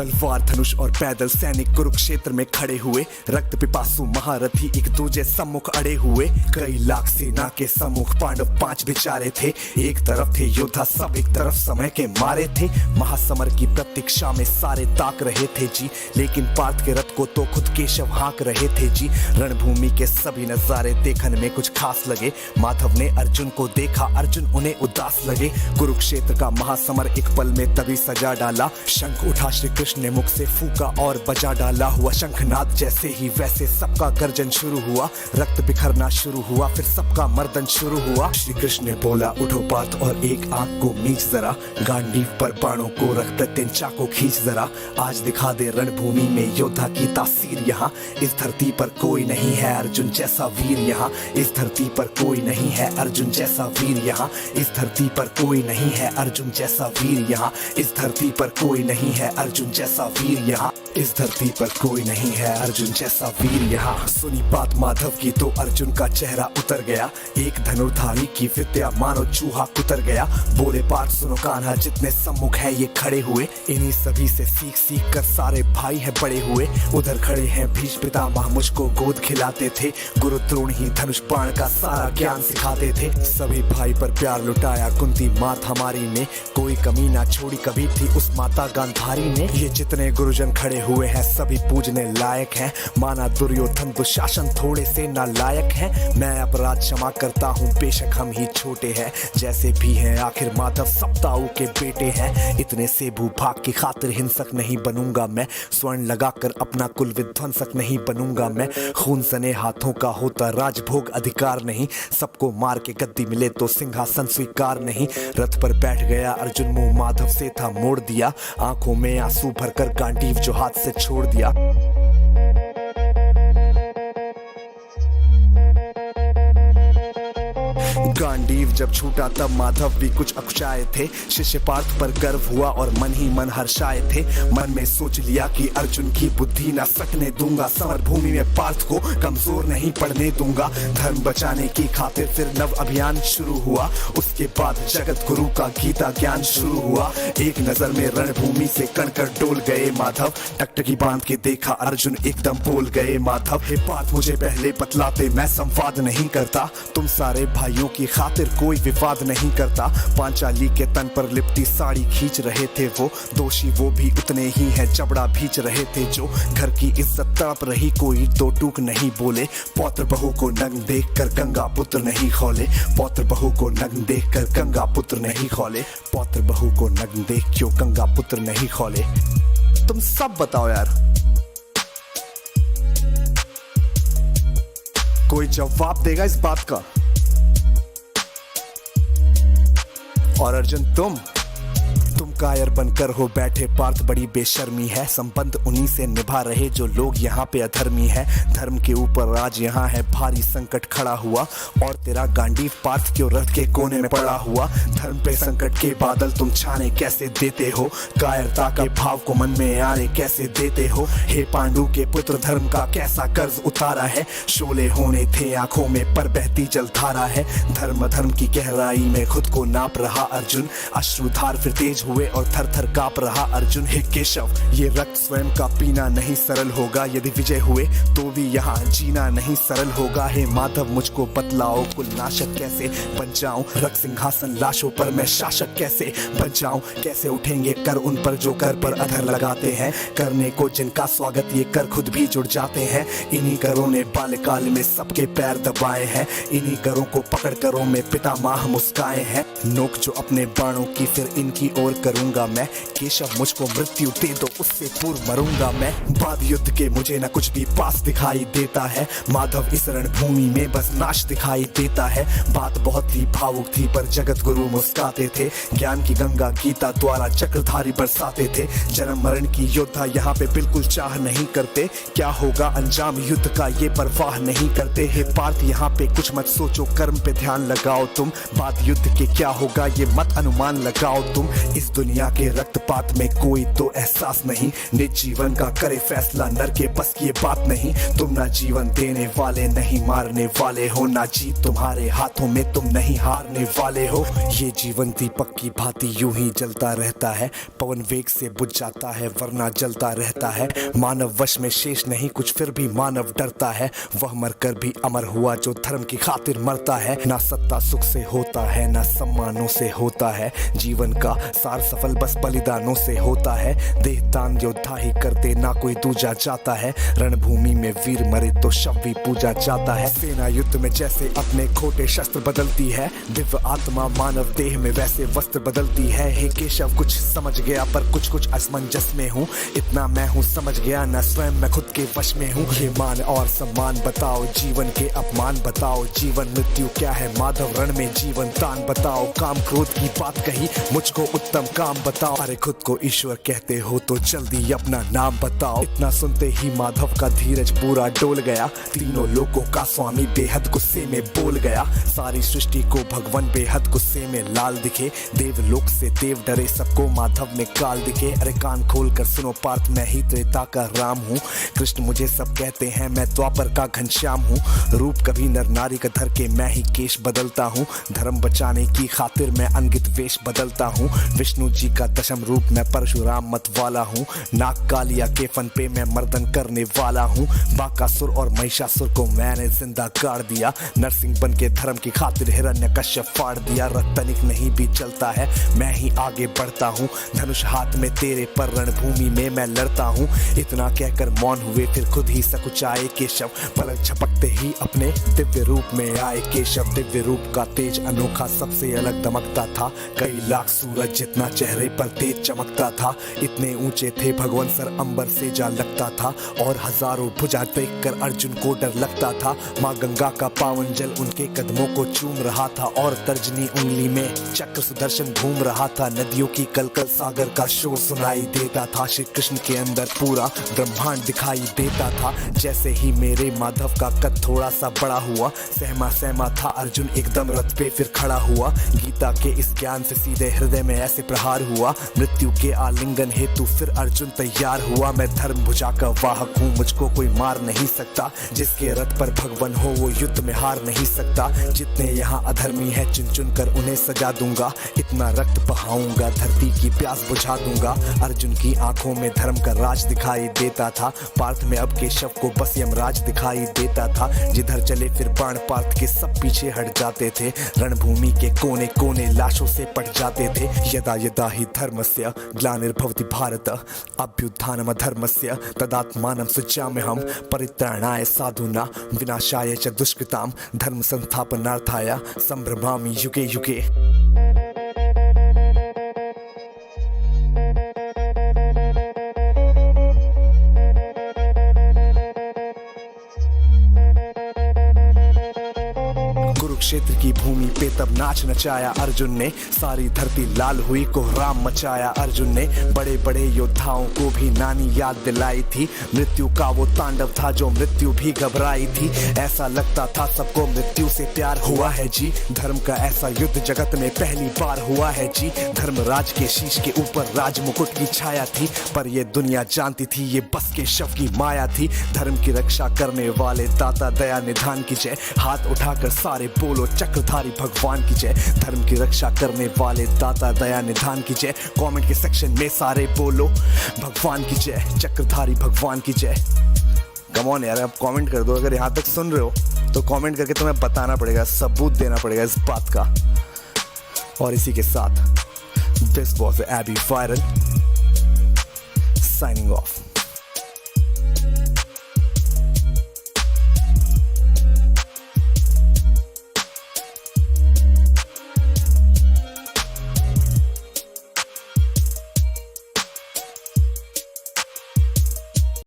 तलवार धनुष और पैदल सैनिक कुरुक्षेत्र में खड़े हुए, रक्त पिपासु महारथी एक दूजे सम्मुख अड़े हुए। कई लाख सेना के सम्मुख पांडव 5 बेचारे थे। एक तरफ थे योद्धा सब, एक तरफ समय के मारे थे। महासमर की प्रतीक्षा में सारे ताक रहे थे जी, लेकिन पार्थ के रथ को तो खुद केशव हाँक रहे थे जी। रणभूमि के सभी नजारे देखने में कुछ खास लगे। माधव ने अर्जुन को देखा, अर्जुन उन्हें उदास लगे। कुरुक्षेत्र का महासमर एक पल में तभी सजा डाला। शंख उठा श्री कृष्ण ने मुख से फूका और बजा डाला। हुआ शंखनाद जैसे ही वैसे सबका गर्जन शुरू हुआ। रक्त बिखरना शुरू हुआ, फिर सबका मर्दन शुरू हुआ। श्री कृष्ण ने बोला उठो पार्थ और एक आंख को मीच जरा, गांडीव पर बाणों को रख प्रत्यंचा को खींच जरा। आज दिखा दे रणभूमि में योद्धा की तासीर यहाँ। इस धरती पर कोई नहीं है अर्जुन जैसा वीर यहाँ। इस धरती पर कोई नहीं है अर्जुन जैसा वीर यहाँ। इस धरती पर कोई नहीं है अर्जुन जैसा वीर यहाँ। इस धरती पर कोई नहीं है अर्जुन जैसा वीर यहाँ। इस धरती पर कोई नहीं है अर्जुन जैसा वीर यहाँ। सुनी बात माधव की तो अर्जुन का चेहरा उतर गया। एक धनुर्धारी की विद्या मानो चूहा कुतर गया। बोले पार्थ सुनो कान्हा, जितने सम्मुख है ये खड़े हुए, इन्हीं सभी से सीख सीख कर सारे भाई है बड़े हुए। उधर खड़े हैं भीष्म पितामह, मुझको गोद खिलाते थे। गुरु द्रोण ही धनुष बाण का सारा ज्ञान सिखाते थे। सभी भाई पर प्यार लुटाया कुंती मात हमारी ने, कोई कमी ना छोड़ी कभी थी उस माता गांधारी ने। ये जितने गुरुजन खड़े हुए हैं सभी पूजने लायक हैं। माना दुर्योधन दुशासन थोड़े से नालायक हैं। मैं अपराध क्षमा करता हूँ बेशक हम ही छोटे हैं, जैसे भी हैं आखिर माधव सप्ताऊ के बेटे हैं। इतने से भूभाग की खातिर हिंसक नहीं बनूंगा मैं, स्वर्ण लगाकर अपना कुल विध्वंसक नहीं बनूंगा मैं। खून सने हाथों का होता राजभोग अधिकार नहीं, सबको मार के गद्दी मिले तो सिंहासन स्वीकार नहीं। रथ पर बैठ गया अर्जुन, मुंह माधव से था मोड़ दिया। आंखों में आंसू भरकर गांडीव जो हाथ से छोड़ दिया। गांडीव जब छूटा तब माधव भी कुछ अकुचाए थे। शिष्य पार्थ पर गर्व हुआ और मन ही मन हर्षाए थे। मन में सोच लिया कि अर्जुन की बुद्धि न सकने दूंगा। समर भूमि में पार्थ को कमजोर नहीं पड़ने दूंगा। धर्म बचाने की खातिर फिर नव अभियान शुरू हुआ। उसके बाद जगत गुरु का गीता ज्ञान शुरू हुआ। एक नजर में रणभूमि से कणकर डोल गए माधव। टकटकी बांध के देखा अर्जुन एकदम बोल गए माधव। हे पार्थ मुझे पहले बतलाते, मैं संवाद नहीं करता। तुम सारे भाइयों की खातिर कोई विवाद नहीं करता। पांचाली के तन पर लिपटी साड़ी खींच रहे थे वो, दोषी वो भी उतने ही हैं चबड़ा भींच रहे थे जो। घर की इज्जत तड़प रही कोई दो टूक नहीं बोले। पौत्र बहू को नंग देख कर गंगा पुत्र नहीं खोले। पौत्र बहू को नंग देख कर गंगा पुत्र नहीं खोले। पौत्र बहू को नंग देख क्यों गंगा पुत्र नहीं खोले। तुम सब बताओ यार, कोई जवाब देगा इस बात का? और अर्जुन तुम कायर बनकर हो बैठे पार्थ, बड़ी बेशर्मी है। संबंध उन्हीं से निभा रहे जो लोग यहाँ पे अधर्मी है। धर्म के ऊपर आज यहाँ है भारी संकट खड़ा हुआ, और तेरा गांडीव पार्थ क्यों रथ के कोने में पड़ा हुआ। धर्म पे संकट के बादल तुम छाने कैसे देते हो, कायरता के भाव को मन में आने कैसे देते हो। हे पांडु के पुत्र धर्म का कैसा कर्ज उतारा है। शोले होने थे आंखों में पर बहती जलधारा है। धर्म धर्म की गहराई में खुद को नाप रहा अर्जुन। अश्रुधार फिर तेज हुए और थर थर कांप रहा अर्जुन। हे केशव ये रक्त स्वयं का पीना नहीं सरल होगा। यदि विजय हुए तो भी यहाँ जीना नहीं सरल होगा। हे माधव मुझको बतलाओ कुल नाशक कैसे बन जाऊं। रक्त सिंहासन लाशों पर मैं शासक कैसे बन जाऊं। कैसे उठेंगे कर उन पर जो कर पर अधर लगाते हैं। करने को जिनका स्वागत ये कर खुद भी जुड़ जाते हैं। इन्हीं करों ने बाल्यकाल में सबके पैर दबाए हैं। इन्हीं करों को पकड़ करों में पितामह मुस्काए हैं। नोक जो अपने बाणों की फिर इनकी ओर करूंगा मैं। केशव मुझको मृत्यु दे दो उससे पूर्व मरूंगा मैं। बाद युद्ध के मुझे न कुछ भी पास दिखाई देता है। माधव इस रणभूमि में बस नाश दिखाई देता है। बात बहुत ही भावुक थी पर जगत गुरु मुस्काते थे। ज्ञान की गंगा गीता द्वारा चक्रधारी बरसाते थे। जन्म मरण की योद्धा यहाँ पे बिल्कुल चाह नहीं करते। क्या होगा अंजाम युद्ध का ये परवाह नहीं करते। हे पार्थ यहाँ पे कुछ मत सोचो, कर्म पे ध्यान लगाओ तुम। बाद युद्ध के क्या होगा ये मत अनुमान लगाओ तुम। इस दुनिया के रक्तपात में कोई तो एहसास नहीं, निज जीवन का करे फैसला नर के बस की ये बात नहीं। तुम ना जीवन देने वाले नहीं मारने वाले हो, ना जीत तुम्हारे हाथों में तुम नहीं हारने वाले हो। ये जीवन दीपक की भांति यूं ही जलता रहता है, पवन वेग से बुझ जाता है वरना जलता रहता है। मानव वश में शेष नहीं कुछ फिर भी मानव डरता है, वह मरकर भी अमर हुआ जो धर्म की खातिर मरता है। ना सत्ता सुख से होता है ना सम्मानों से होता है, जीवन का सार सफल बस बलिदानों से होता है। देह दान योद्धा ही करते ना कोई दूजा जाता है, रणभूमि में वीर मरे तो शव भी पूजा जाता है। सेना युद्ध में जैसे अपने खोटे शस्त्र बदलती है, दिव्य आत्मा मानव देह में वैसे वस्त्र बदलती है। हे केशव कुछ समझ गया पर कुछ कुछ असमंजस में हूँ, इतना मैं हूँ समझ गया ना स्वयं मैं खुद के वश में हूँ। ये मान और सम्मान बताओ, जीवन के अपमान बताओ, जीवन मृत्यु क्या है माधव रण में जीवन दान बताओ। काम क्रोध की बात कही मुझको उत्तम काम बताओ, अरे खुद को ईश्वर कहते हो तो जल्दी अपना नाम बताओ। इतना सुनते ही माधव का धीरज पूरा डोल गया, तीनों लोगों का स्वामी बेहद गुस्से में बोल गया। सारी सृष्टि को भगवान बेहद गुस्से में लाल दिखे, देवलोक से देव डरे सबको माधव में काल दिखे। अरे कान खोल कर सुनो पार्थ मैं ही त्रेता का राम हूँ, कृष्ण मुझे सब कहते हैं मैं द्वापर का घनश्याम हूँ। रूप कभी नर नारी का धर के मैं ही केश बदलता हूँ, धर्म बचाने की खातिर मैं अनगित वेश बदलता हूँ। विष्णु जी का दशम रूप मैं परशुराम मत वाला हूँ, नाग कालिया के फन पे मैं मर्दन करने वाला हूँ। बाकासुर और महिषासुर को मैंने जिंदा गाड़ दिया, नरसिंह बन के धर्म की खातिर हिरण्यकश्यप फाड़ दिया। रतनिक नहीं भी चलता है मैं ही आगे बढ़ता हूँ, धनुष हाथ में तेरे पर रणभूमि में मैं लड़ता हूँ। इतना कहकर मौन हुए फिर खुद ही सकुचाए केशव, पलक झपकते ही अपने दिव्य रूप में आए केशव। दिव्य रूप का तेज अनोखा सबसे अलग दमकता था, कई लाख सूरज जितना चेहरे पर तेज चमकता था। इतने ऊंचे थे भगवान सर अंबर से जा लगता था, और हजारों भुजा देखकर अर्जुन को डर लगता था। माँ गंगा का पावन जल उनके कदमों को चूम रहा था, और तर्जनी उंगली में चक्र सुदर्शन घूम रहा था। नदियों की कलकल सागर का शोर सुनाई देता था, श्री कृष्ण के अंदर पूरा ब्रह्मांड दिखाई देता था। जैसे ही मेरे माधव का कद थोड़ा सा बड़ा हुआ, सहमा सहमा था अर्जुन एकदम रथ पे फिर खड़ा हुआ। गीता के इस ज्ञान से सीधे हृदय में ऐसे प्रहार हुआ, मृत्यु के आलिंगन हेतु फिर अर्जुन तैयार हुआ। मैं धर्म भुजा का वाहक हूँ, मुझको कोई मार नहीं सकता, जिसके रथ पर भगवान हो वो युद्ध में हार नहीं सकता। जितने यहाँ अधर्मी है चुन चुन कर उन्हें सजा दूंगा, इतना रक्त बहाऊंगा धरती की प्यास बुझा दूंगा। अर्जुन की आंखों में धर्म का राज दिखाई देता था, पार्थ में अब केशव को बस यमराज दिखाई देता था। जिधर चले फिर बाण पार्थ के सब पीछे हट जाते थे, रणभूमि के कोने कोने लाशों से पट जाते थे। यदा यदा ही धर्मस्य ग्लानिर्भवति भारत अभ्युत्थानम धर्मस्य तदात्मानं सृजाम्यहम् परित्राणाय साधूनां विनाशाय च दुष्कृतां धर्म संस्थापनार्थाय संभ्रमामि युगे युगे। कुरुक्षेत्र की भूमि पे तब नाच नचाया अर्जुन ने, सारी धरती लाल हुई कोहराम मचाया अर्जुन ने। बड़े बड़े योद्धाओं को भी नानी याद दिलाई थी, मृत्यु का वो तांडव था जो मृत्यु भी घबराई थी। ऐसा लगता था सबको मृत्यु से प्यार हुआ है जी, धर्म का ऐसा युद्ध जगत में पहली बार हुआ है जी। धर्मराज के शीश के ऊपर राज मुकुट की छाया थी, पर ये दुनिया जानती थी ये बस के शव की माया थी। धर्म की रक्षा करने वाले दाता दया निधान की जय, हाथ उठाकर सारे बोलो चक्रधारी भगवान की जय। धर्म की रक्षा करने वाले दाता दया निधान की जय, कमेंट के सेक्शन में सारे बोलो भगवान की जय, चक्रधारी भगवान की जय। कम ऑन यार, आप कमेंट कर दो, अगर यहाँ तक सुन रहे हो तो कमेंट करके तुम्हें बताना पड़ेगा, सबूत देना पड़ेगा इस बात का। और इसी के साथ this was AB viral signing of.